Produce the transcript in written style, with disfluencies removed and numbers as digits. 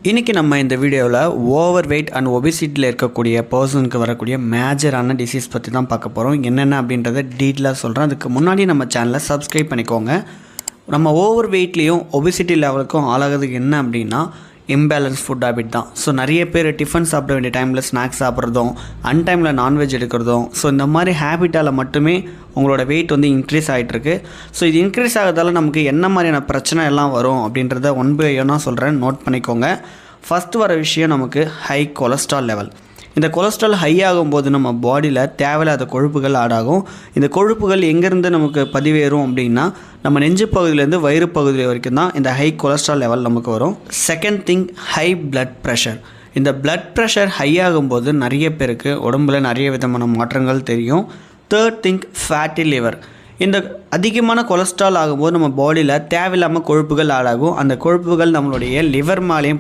இன்றைக்கி நம்ம இந்த வீடியோவில் ஓவர் வெயிட் அண்ட் ஒபிசிட்டியில் இருக்கக்கூடிய பர்சனுக்கு வரக்கூடிய மேஜரான டிசீஸ் பற்றி தான் பார்க்க போகிறோம். என்னென்ன அப்படின்றத டீட்டெயிலாக சொல்கிறேன். அதுக்கு முன்னாடி நம்ம சேனலை சப்ஸ்கிரைப் பண்ணிக்கோங்க. நம்ம ஓவர் வெயிட்லேயும் ஒபிசிட்டி லெவலுக்கும் ஆளாகிறதுக்கு என்ன அப்படின்னா இம்பேலன்ஸ் ஃபுட் ஹேபிட் தான். ஸோ நிறைய பேர் டிஃபன் சாப்பிட வேண்டிய டைமில் ஸ்நாக்ஸ் சாப்பிட்றதும் அன்டைமில் நான்வெஜ் எடுக்கிறதும், ஸோ இந்த மாதிரி ஹேபிட்டால் மட்டுமே உங்களோட வெயிட் வந்து இன்க்ரீஸ் ஆகிட்டுருக்கு. ஸோ இது இன்க்ரீஸ் ஆகிறதால நமக்கு என்ன மாதிரியான பிரச்சனை எல்லாம் வரும் அப்படின்றத ஒன் பை ஒன்னாக சொல்கிறேன், நோட் பண்ணிக்கோங்க. ஃபஸ்ட்டு வர விஷயம் நமக்கு ஹை கொலஸ்ட்ரால் லெவல். இந்த கொலஸ்ட்ரால் ஹை ஆகும்போது நம்ம பாடியில் தேவையில்லாத கொழுப்புகள் ஆட் ஆகும். இந்த கொழுப்புகள் எங்கேருந்து நமக்கு பதிவேறும் அப்படின்னா நம்ம நெஞ்சு பகுதியிலேருந்து வயிறு பகுதி வரைக்கும் தான் இந்த ஹை கொலஸ்ட்ரால் லெவல் நமக்கு வரும். Second thing, high blood pressure. இந்த பிளட் ப்ரெஷர் ஹை ஆகும்போது நிறைய பேருக்கு உடம்புல நிறைய விதமான மாற்றங்கள் தெரியும். Third thing, fatty liver. இந்த அதிகமான கொலஸ்ட்ரால் ஆகும்போது நம்ம பாடியில் தேவையில்லாமல் கொழுப்புகள் ஆட் ஆகும். அந்த கொழுப்புகள் நம்மளுடைய லிவர் மேலேயும்